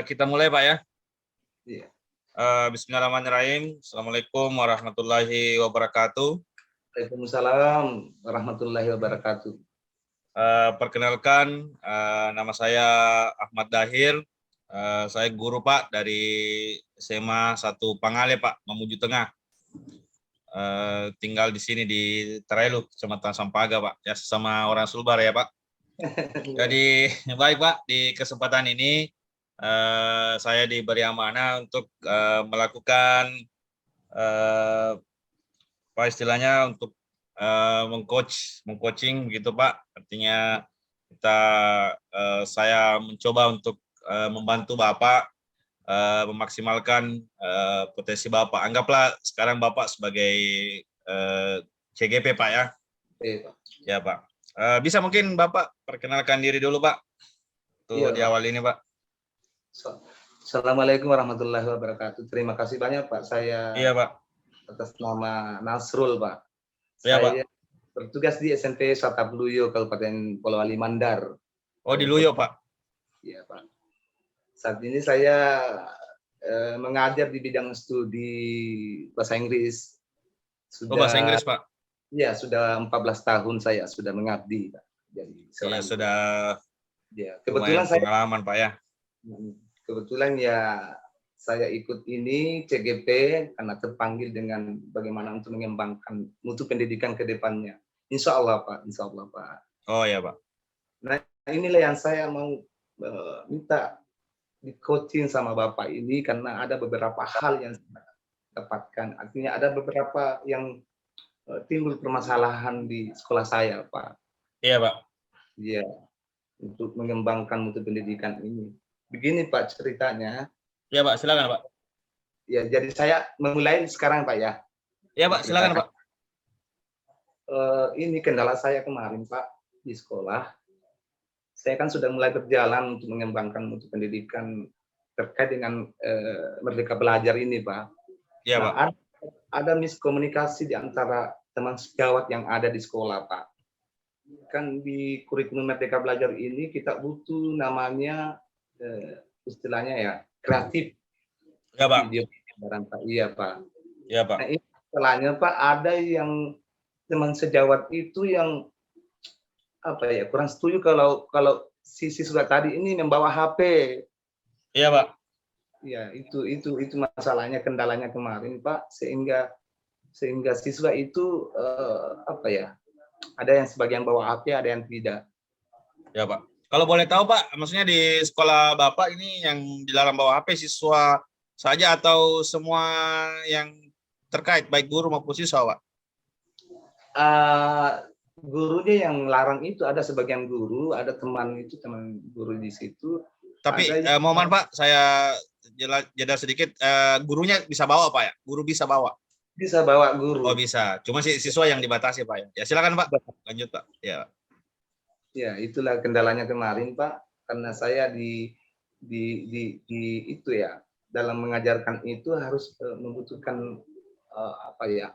Kita mulai Pak ya. Iya. Bismillahirrahmanirrahim. Assalamualaikum warahmatullahi wabarakatuh. Waalaikumsalam warahmatullahi wabarakatuh. Perkenalkan, nama saya Ahmad Dahir. Saya guru Pak dari SMA 1 Pangale Pak, Mamuju Tengah. Tinggal di sini di Terelu, Kecamatan Sampaga Pak. Ya, sesama orang Sulbar ya Pak. Jadi baik Pak, di kesempatan ini saya diberi amanah untuk melakukan apa istilahnya untuk mengcoaching gitu Pak. Artinya saya mencoba untuk membantu Bapak memaksimalkan potensi Bapak. Anggaplah sekarang Bapak sebagai CGP Pak ya. Iya, Pak. Ya Pak. Bisa mungkin Bapak perkenalkan diri dulu Pak. Tuh di awal ini Pak. Assalamualaikum warahmatullahi wabarakatuh. Terima kasih banyak Pak. Saya Pak. Atas nama Nasrul Pak. Iya Saya Pak. bertugas di SMP Satapluyo Kabupaten Polewali Mandar. Oh di Luyo Pak. Iya Pak. Saat ini saya mengajar di bidang studi bahasa Inggris. Bahasa Inggris Pak. Iya, sudah 14 tahun saya sudah mengabdi Pak. Jadi sudah. Ya, kebetulan saya pengalaman Pak ya. Kebetulan ya saya ikut ini CGP karena terpanggil dengan bagaimana untuk mengembangkan mutu pendidikan ke depannya. Insya Allah Pak, insya Allah Pak. Oh ya Pak. Nah inilah yang saya mau minta di coaching sama Bapak ini karena ada beberapa hal yang saya dapatkan. Artinya ada beberapa yang timbul permasalahan di sekolah saya Pak. Iya Pak. Iya, untuk mengembangkan mutu pendidikan ini. Begini Pak ceritanya. Ya Pak, silakan Pak. Ya, jadi saya memulai sekarang Pak ya. Ya Pak, silakan Pak. Ini kendala saya kemarin Pak di sekolah. Saya kan sudah mulai berjalan untuk mengembangkan mutu pendidikan terkait dengan Merdeka Belajar ini Pak. Iya Pak. Ada miskomunikasi di antara teman sejawat yang ada di sekolah Pak. Kan di kurikulum Merdeka Belajar ini kita butuh namanya istilahnya ya kreatif. Ya Pak. Iya Pak. Iya Pak. Nah, ini istilahnya Pak ada yang teman sejawat itu yang apa ya kurang setuju kalau si siswa tadi ini membawa HP. Iya Pak. Ya itu masalahnya kendalanya kemarin Pak sehingga siswa itu apa ya ada yang sebagian bawa HP ada yang tidak. Ya Pak. Kalau boleh tahu Pak, maksudnya di sekolah Bapak ini yang dilarang bawa HP siswa saja atau semua yang terkait baik guru maupun siswa Pak? Gurunya yang larang itu ada sebagian guru, ada teman guru di situ. Tapi mohon Pak, saya jeda sedikit. Gurunya bisa bawa Pak ya? Guru bisa bawa? Bisa bawa guru. Oh bisa. Cuma siswa yang dibatasi Pak ya. Ya silakan Pak. Lanjut Pak. Ya. Ya itulah kendalanya kemarin Pak, karena saya di itu ya dalam mengajarkan itu harus membutuhkan apa ya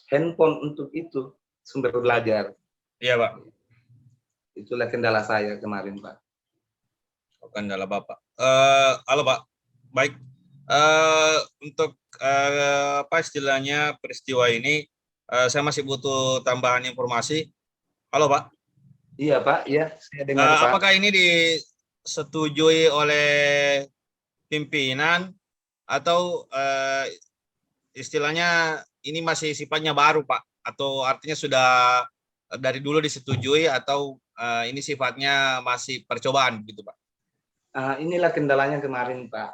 handphone untuk itu sumber belajar. Iya Pak. Itulah kendala saya kemarin Pak. Kendala Bapak. Halo Pak. Baik. Untuk apa istilahnya peristiwa ini, saya masih butuh tambahan informasi. Halo Pak. Iya Pak, ya saya dengar Pak. Apakah ini disetujui oleh pimpinan atau istilahnya ini masih sifatnya baru Pak? Atau artinya sudah dari dulu disetujui atau ini sifatnya masih percobaan gitu Pak? Inilah kendalanya kemarin Pak,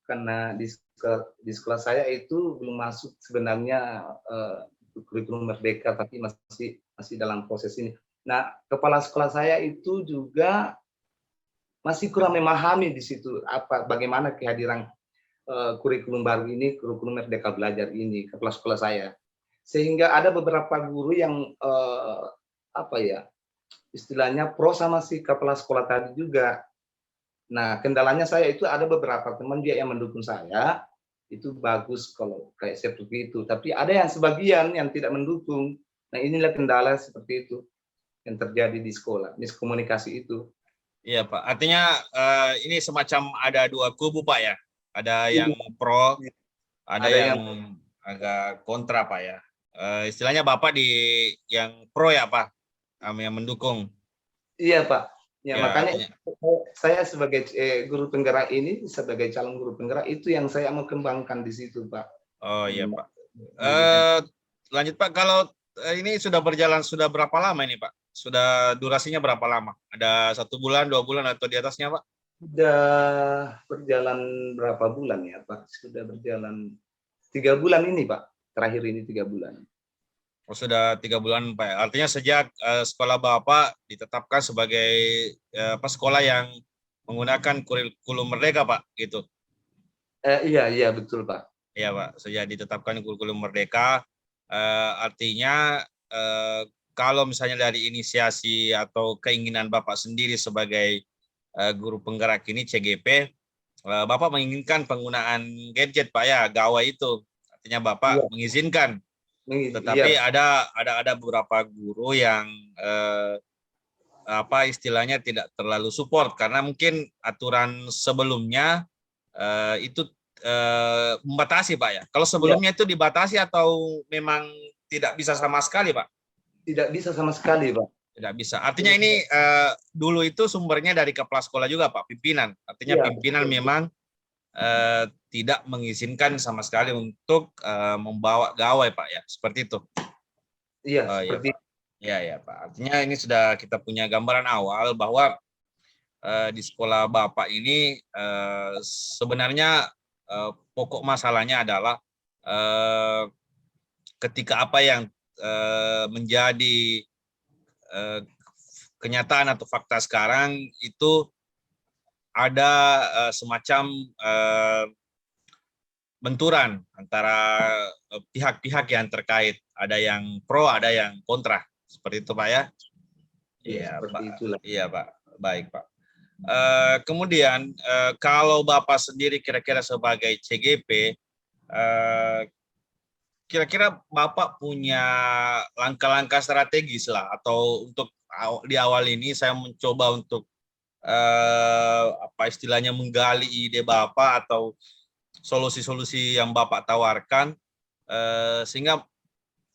karena di sekolah saya itu belum masuk sebenarnya kurikulum merdeka, tapi masih dalam proses ini. Nah, kepala sekolah saya itu juga masih kurang memahami di situ bagaimana kehadiran kurikulum baru ini, kurikulum Merdeka Belajar ini, kepala sekolah saya. Sehingga ada beberapa guru yang apa ya, istilahnya pro sama si kepala sekolah tadi juga. Nah, kendalanya saya itu ada beberapa teman dia yang mendukung saya, itu bagus kalau kayak seperti itu. Tapi ada yang sebagian yang tidak mendukung. Nah, inilah kendala seperti itu yang terjadi di sekolah, miskomunikasi itu. Iya Pak. Artinya ini semacam ada dua kubu Pak ya. Ada yang pro, ada Ada yang yang agak kontra Pak ya. Istilahnya Bapak di yang pro ya Pak, yang mendukung. iya Pak. Ya Ya makanya artinya. saya sebagai guru penggerak ini, sebagai calon guru penggerak itu yang saya mau kembangkan di situ Pak. Oh iya Pak. Pendidikan. Lanjut Pak, kalau ini sudah berjalan sudah berapa lama ini Pak? Sudah durasinya berapa lama? Ada 1 bulan, 2 bulan atau di atasnya Pak? Sudah berjalan berapa bulan ya Pak? Sudah berjalan 3 bulan ini Pak. Terakhir ini 3 bulan. Oh, sudah 3 bulan Pak. Artinya sejak sekolah Bapak ditetapkan sebagai sekolah yang menggunakan kurikulum merdeka Pak, gitu. Iya, iya betul Pak. Iya Pak, sejak ditetapkan kurikulum merdeka, artinya kalau misalnya dari inisiasi atau keinginan Bapak sendiri sebagai guru penggerak ini CGP, Bapak menginginkan penggunaan gadget Pak ya, gawai itu. Artinya Bapak Iya, mengizinkan. iya, Tetapi ada beberapa guru yang istilahnya tidak terlalu support karena mungkin aturan sebelumnya itu membatasi Pak ya. Kalau iya. sebelumnya itu dibatasi atau memang tidak bisa sama sekali Pak? Tidak bisa sama sekali Pak. Tidak bisa. Artinya ini dulu itu sumbernya dari kepala sekolah juga Pak, pimpinan. Artinya Iya, pimpinan betul. memang tidak mengizinkan sama sekali untuk membawa gawai Pak ya, seperti itu. Iya, Oh iya seperti Pak. Iya ya Pak. Artinya ini sudah kita punya gambaran awal bahwa di sekolah Bapak ini sebenarnya pokok masalahnya adalah ketika apa yang menjadi kenyataan atau fakta sekarang itu ada semacam benturan antara pihak-pihak yang terkait, ada yang pro, ada yang kontra, seperti itu Pak ya. iya, Iya seperti Pak. itulah. Iya Pak. Baik Pak. Kemudian kalau Bapak sendiri kira-kira sebagai CGP, kira-kira Bapak punya langkah-langkah strategis lah, atau untuk di awal ini saya mencoba untuk apa istilahnya menggali ide Bapak atau solusi-solusi yang Bapak tawarkan sehingga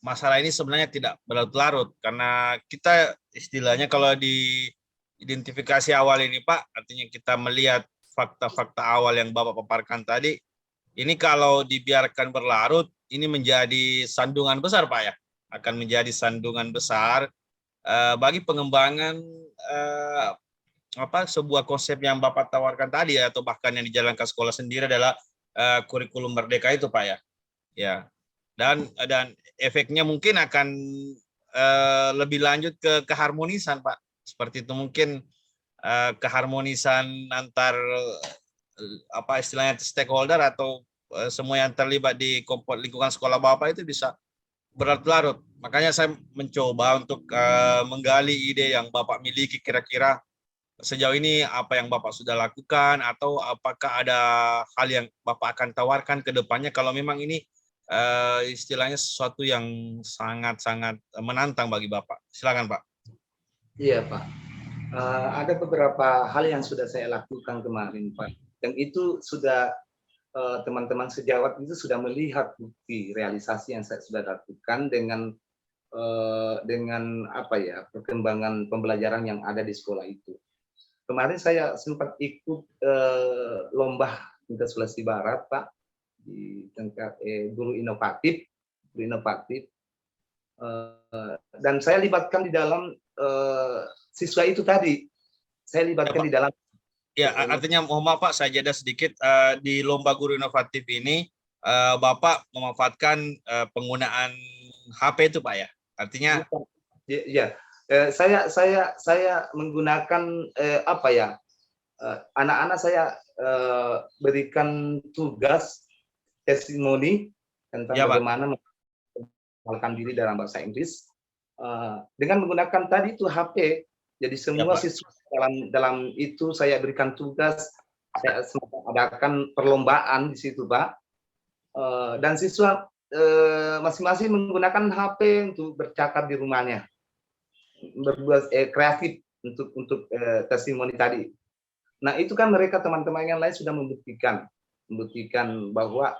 masalah ini sebenarnya tidak berlarut-larut, karena kita istilahnya kalau di identifikasi awal ini Pak, artinya kita melihat fakta-fakta awal yang Bapak paparkan tadi, ini kalau dibiarkan berlarut, ini menjadi sandungan besar Pak ya, akan menjadi sandungan besar bagi pengembangan sebuah konsep yang Bapak tawarkan tadi ya, atau bahkan yang dijalankan sekolah sendiri adalah kurikulum merdeka itu Pak ya. Ya. Dan efeknya mungkin akan lebih lanjut ke keharmonisan Pak. Seperti itu mungkin keharmonisan antar apa istilahnya stakeholder atau semua yang terlibat di lingkungan sekolah Bapak itu bisa berlarut-larut. Makanya saya mencoba untuk menggali ide yang Bapak miliki, kira-kira sejauh ini apa yang Bapak sudah lakukan, atau apakah ada hal yang Bapak akan tawarkan ke depannya kalau memang ini istilahnya sesuatu yang sangat-sangat menantang bagi Bapak. Silakan Pak. Iya Pak. Ada beberapa hal yang sudah saya lakukan kemarin Pak. Dan itu sudah teman-teman sejawat itu sudah melihat bukti realisasi yang saya sudah lakukan dengan apa ya perkembangan pembelajaran yang ada di sekolah itu. Kemarin saya sempat ikut lomba tingkat Sulawesi Barat Pak di tingkat guru inovatif, dan saya libatkan di dalam siswa itu tadi. Saya libatkan ya, di dalam. Ya, artinya mohon maaf Pak, saya jeda sedikit. Di lomba guru inovatif ini Bapak memanfaatkan penggunaan HP itu Pak ya? Artinya ya, saya menggunakan apa ya? Anak-anak saya berikan tugas testimoni tentang ya Pak. bagaimana mengenalkan diri dalam bahasa Inggris dengan menggunakan tadi itu HP. Jadi semua siswa dalam itu saya berikan tugas, saya adakan perlombaan di situ Pak, dan siswa masing-masing menggunakan HP untuk bercakap di rumahnya, berbuat kreatif testimoni tadi. Nah, itu kan mereka teman-teman yang lain sudah membuktikan bahwa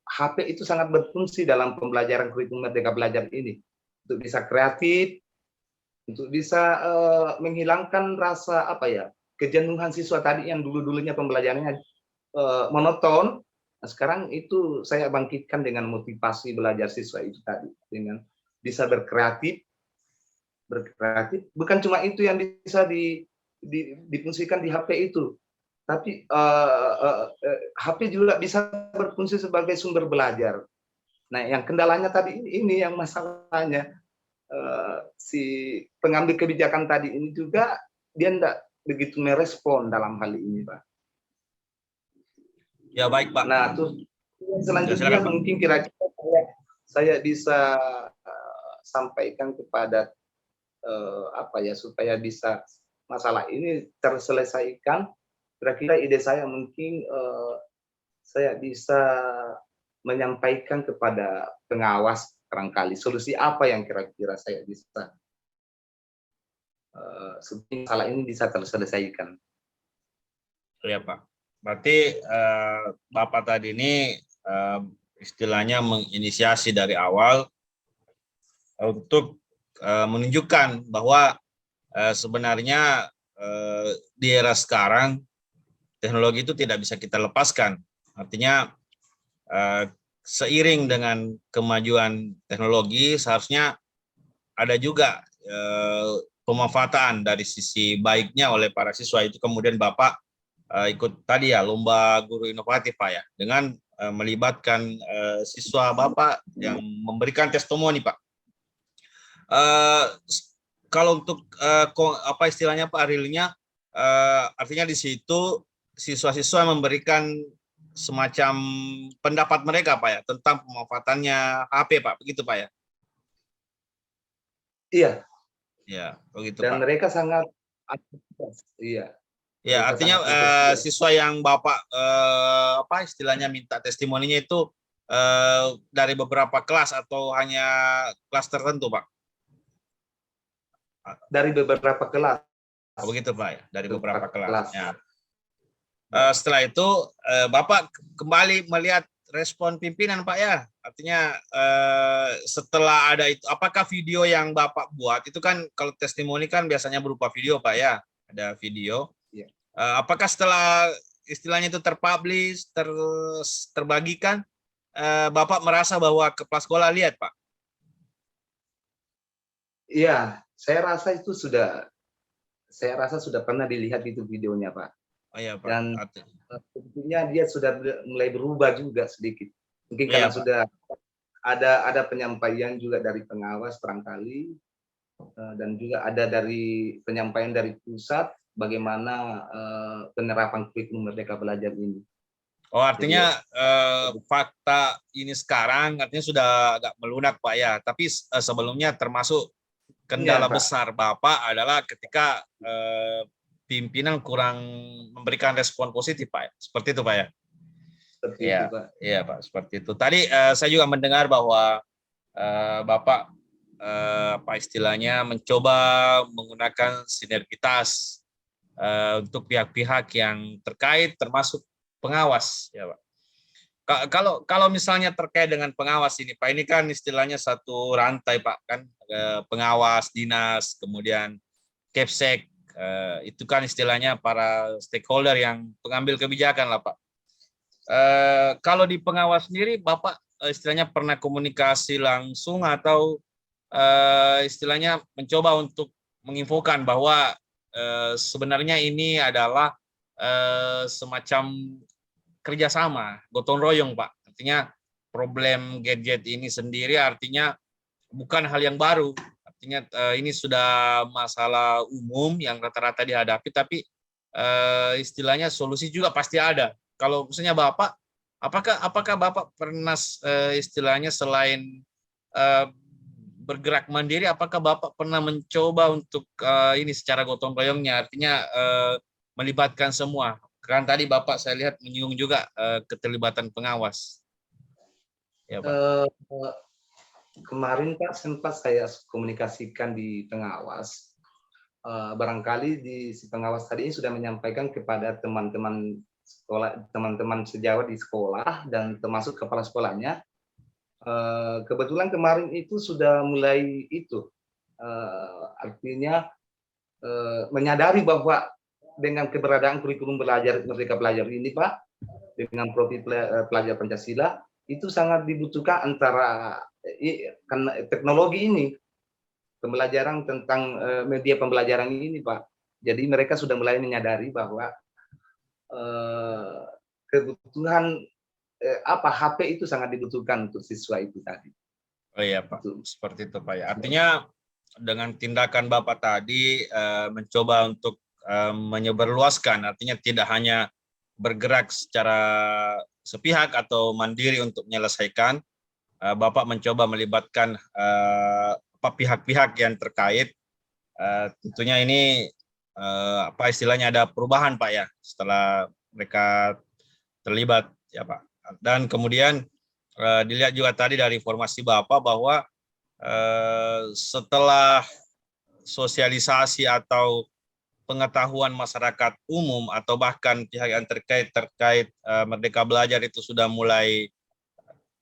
HP itu sangat berfungsi dalam pembelajaran kurikulum Merdeka Belajar ini untuk bisa kreatif, untuk bisa menghilangkan rasa kejenuhan siswa tadi yang dulu-dulunya pembelajarannya monoton. Nah, sekarang itu saya bangkitkan dengan motivasi belajar siswa itu tadi, dengan bisa berkreatif. Bukan cuma itu yang bisa difungsikan di HP itu, tapi HP juga bisa berfungsi sebagai sumber belajar. Nah, yang kendalanya tadi ini yang masalahnya, si pengambil kebijakan tadi ini juga dia tidak begitu merespon dalam hal ini, Pak. Ya, baik, Pak. Nah, terus selanjutnya silakan, Pak. mungkin kira-kira saya bisa sampaikan kepada supaya bisa masalah ini terselesaikan. Kira-kira ide saya mungkin saya bisa menyampaikan kepada pengawas barangkali solusi apa yang kira-kira saya bisa supaya masalah ini bisa terselesaikan. Ya, Pak. Berarti Bapak tadi ini istilahnya menginisiasi dari awal untuk menunjukkan bahwa sebenarnya di era sekarang teknologi itu tidak bisa kita lepaskan. Artinya seiring dengan kemajuan teknologi seharusnya ada juga pemanfaatan dari sisi baiknya oleh para siswa. Itu kemudian Bapak ikut tadi ya lomba guru inovatif, Pak, ya, dengan melibatkan siswa Bapak yang memberikan testimoni, Pak. Kalau untuk apa istilahnya, Pak, realnya artinya di situ siswa-siswa memberikan semacam pendapat mereka, Pak, ya, tentang pemanfaatannya HP, Pak, begitu, Pak, ya? Iya. Ya, begitu, Dan Pak. mereka sangat antusias. Iya. Ya, artinya siswa yang Bapak apa istilahnya minta testimoninya itu dari beberapa kelas atau hanya kelas tertentu, Pak? Dari beberapa kelas. Oh, begitu, Pak, ya, dari beberapa kelas. Kelas. Ya. Setelah itu Bapak kembali melihat respon pimpinan, Pak, ya. Artinya setelah ada itu, apakah video yang Bapak buat itu kan kalau testimoni kan biasanya berupa video, Pak, ya, ada video. Iya. Apakah setelah istilahnya itu terpublish, terbagikan, Bapak merasa bahwa kepala sekolah lihat, Pak? Iya, saya rasa sudah pernah dilihat itu videonya, Pak. Oh iya, Pak. Dan tentunya dia sudah mulai berubah juga sedikit. Mungkin karena Pak, sudah ada penyampaian juga dari pengawas barangkali, dan juga ada dari penyampaian dari pusat bagaimana penerapan kurikulum Merdeka Belajar ini. Oh, artinya fakta ini sekarang artinya sudah agak melunak, Pak, ya. Tapi sebelumnya termasuk kendala besar Bapak adalah ketika pimpinan kurang memberikan respon positif, Pak. Seperti itu, Pak, ya? Seperti ya, itu, Pak. Iya, Pak. Seperti itu. Tadi saya juga mendengar bahwa Bapak apa istilahnya mencoba menggunakan sinergitas untuk pihak-pihak yang terkait termasuk pengawas, ya, Pak. Kalau misalnya terkait dengan pengawas ini, Pak, ini kan istilahnya satu rantai, Pak, kan, pengawas dinas, kemudian Kepsek, itu kan istilahnya para stakeholder yang pengambil kebijakan lah, Pak. Kalau di pengawas sendiri, Bapak istilahnya pernah komunikasi langsung atau istilahnya mencoba untuk menginfokan bahwa sebenarnya ini adalah semacam kerjasama, gotong royong, Pak. Artinya problem gadget ini sendiri artinya bukan hal yang baru. Artinya ini sudah masalah umum yang rata-rata dihadapi, tapi istilahnya solusi juga pasti ada. Kalau misalnya Bapak, apakah Bapak pernah istilahnya selain bergerak mandiri, apakah Bapak pernah mencoba untuk ini secara gotong royongnya, artinya melibatkan semua? Kan tadi Bapak saya lihat menyinggung juga keterlibatan pengawas. Ya, Pak. Kemarin, Pak, sempat saya komunikasikan di pengawas. barangkali di si pengawas tadi ini sudah menyampaikan kepada teman-teman sekolah, teman-teman sejawat di sekolah dan termasuk kepala sekolahnya. Kebetulan kemarin itu sudah mulai itu, artinya menyadari bahwa dengan keberadaan kurikulum belajar Merdeka Belajar ini, Pak, dengan profil pelajar Pancasila itu sangat dibutuhkan antara karena teknologi ini, pembelajaran tentang media pembelajaran ini, Pak. Jadi mereka sudah mulai menyadari bahwa kebutuhan HP itu sangat dibutuhkan untuk siswa itu tadi. Oh iya Pak, seperti itu Pak ya. Artinya dengan tindakan Bapak tadi mencoba untuk menyebarluaskan, artinya tidak hanya bergerak secara sepihak atau mandiri untuk menyelesaikan, Bapak mencoba melibatkan pihak-pihak yang terkait. Tentunya ini apa istilahnya ada perubahan Pak ya setelah mereka terlibat ya Pak. Dan kemudian dilihat juga tadi dari informasi Bapak bahwa setelah sosialisasi atau pengetahuan masyarakat umum atau bahkan pihak yang terkait Merdeka Belajar itu sudah mulai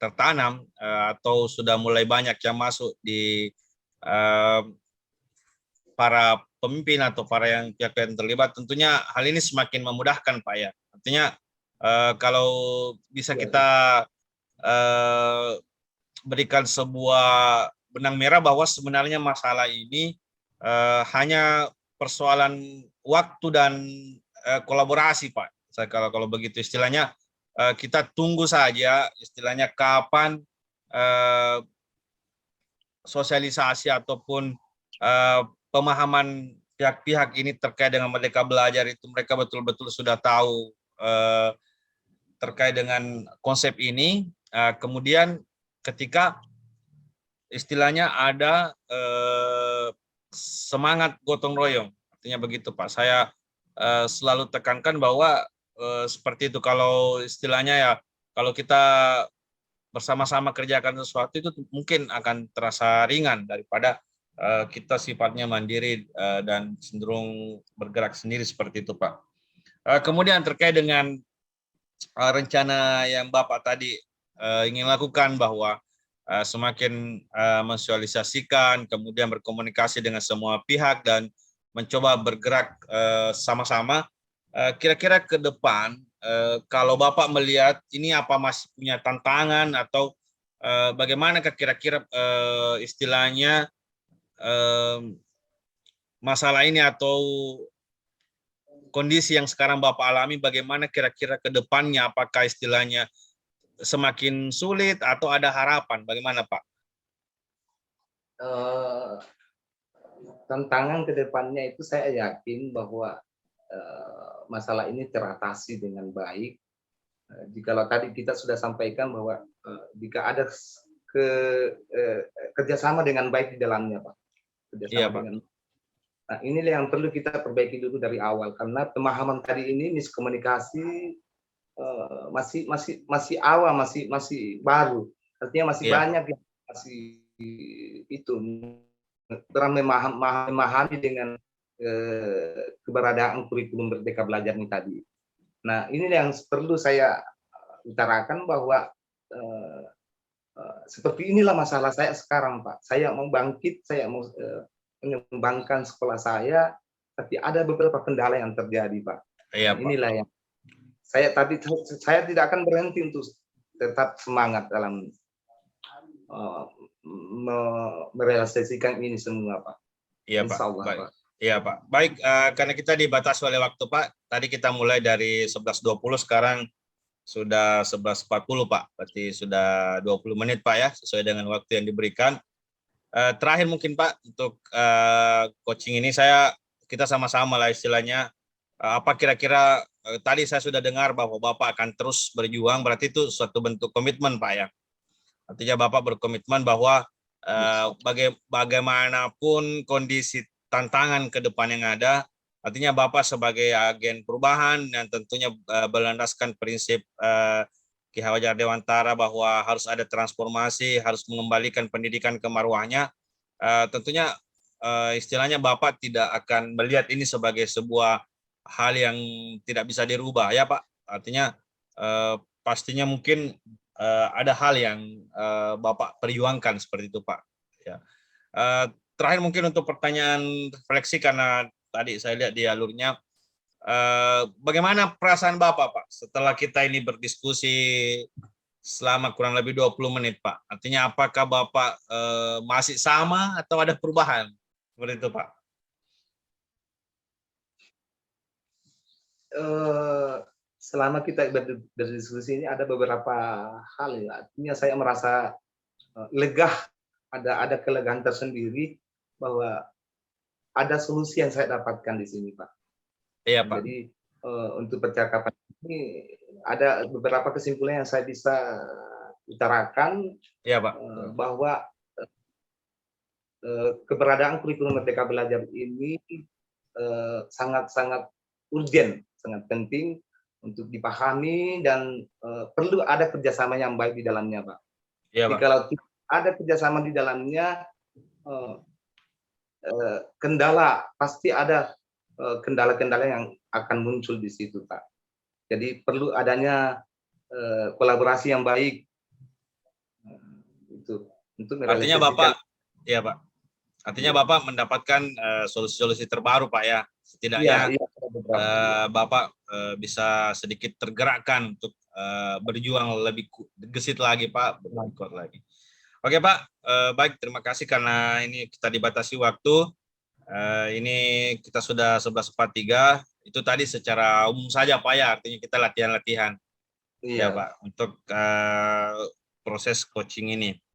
tertanam atau sudah mulai banyak yang masuk di para pemimpin atau para pihak yang terlibat, tentunya hal ini semakin memudahkan Pak ya. Artinya kalau bisa kita berikan sebuah benang merah bahwa sebenarnya masalah ini hanya persoalan waktu dan kolaborasi Pak. Kalau begitu istilahnya, kita tunggu saja istilahnya kapan sosialisasi ataupun pemahaman pihak-pihak ini terkait dengan Merdeka Belajar itu mereka betul-betul sudah tahu terkait dengan konsep ini. Kemudian ketika istilahnya ada semangat gotong royong, artinya begitu Pak. Saya selalu tekankan bahwa seperti itu, kalau istilahnya ya, kalau kita bersama-sama kerjakan sesuatu itu mungkin akan terasa ringan daripada kita sifatnya mandiri dan cenderung bergerak sendiri seperti itu Pak. Kemudian terkait dengan rencana yang Bapak tadi ingin lakukan bahwa semakin mensosialisasikan, kemudian berkomunikasi dengan semua pihak dan mencoba bergerak sama-sama. Kira-kira ke depan, kalau Bapak melihat ini apa masih punya tantangan atau bagaimana kira-kira istilahnya masalah ini atau kondisi yang sekarang Bapak alami, bagaimana kira-kira ke depannya, apakah istilahnya semakin sulit atau ada harapan, bagaimana Pak? Tantangan ke depannya itu saya yakin bahwa masalah ini teratasi dengan baik. Jikalau tadi kita sudah sampaikan bahwa jika ada kerjasama dengan baik di dalamnya, Pak. Kerjasama Iya, Pak. dengan. Nah, inilah yang perlu kita perbaiki dulu dari awal, karena pemahaman tadi ini miskomunikasi masih awal, masih baru. Artinya masih banyak yang masih itu kurang memahami dengan keberadaan kurikulum Merdeka Belajar ini tadi. Nah, ini yang perlu saya utarakan bahwa seperti inilah masalah saya sekarang, Pak. Saya mau bangkit, saya mau mengembangkan sekolah saya, tapi ada beberapa kendala yang terjadi, Pak. Iya, Pak. Inilah yang saya tidak akan berhenti untuk tetap semangat dalam merealisasikan ini semua, Pak. Iya, Pak. Baik. Pak. Iya, Pak. Baik, karena kita dibatasi oleh waktu, Pak. Tadi kita mulai dari 11.20, sekarang sudah 11.40, Pak. Berarti sudah 20 menit, Pak ya, sesuai dengan waktu yang diberikan. Terakhir mungkin Pak, untuk coaching ini kita sama-sama lah istilahnya, apa kira-kira tadi saya sudah dengar bahwa Bapak akan terus berjuang, berarti itu suatu bentuk komitmen Pak ya. Artinya Bapak berkomitmen bahwa bagaimanapun kondisi tantangan ke depan yang ada, artinya Bapak sebagai agen perubahan yang tentunya berlandaskan prinsip Ki Hajar Dewantara bahwa harus ada transformasi, harus mengembalikan pendidikan ke marwahnya. Tentunya istilahnya Bapak tidak akan melihat ini sebagai sebuah hal yang tidak bisa dirubah ya Pak. Artinya pastinya mungkin ada hal yang Bapak perjuangkan seperti itu Pak. Ya. Terakhir mungkin untuk pertanyaan refleksi karena tadi saya lihat di alurnya, bagaimana perasaan Bapak Pak setelah kita ini berdiskusi selama kurang lebih 20 menit Pak? Artinya apakah Bapak masih sama atau ada perubahan? Seperti itu Pak. Selama kita berdiskusi ini ada beberapa hal ya. Artinya saya merasa lega, ada kelegaan tersendiri bahwa ada solusi yang saya dapatkan di sini Pak. Iya Pak. Jadi untuk percakapan ini ada beberapa kesimpulan yang saya bisa utarakan. Iya Pak. Bahwa keberadaan kurikulum Merdeka Belajar ini sangat-sangat urgen, sangat penting untuk dipahami dan perlu ada kerjasama yang baik di dalamnya, Pak. Iya, Jadi Pak. kalau ada kerjasama di dalamnya, kendala pasti ada kendala-kendala yang akan muncul di situ, Pak. Jadi perlu adanya kolaborasi yang baik itu untuk artinya Bapak, ya Pak. Artinya Bapak mendapatkan solusi-solusi terbaru, Pak ya. Setidaknya Bapak bisa sedikit tergerakkan untuk berjuang lebih gesit lagi, Pak, lebih kuat lagi. Oke, Pak. Baik, terima kasih karena ini kita dibatasi waktu. Ini kita sudah 11:43. Itu tadi secara umum saja, Pak ya. Artinya kita latihan-latihan. Ya, Pak, untuk proses coaching ini.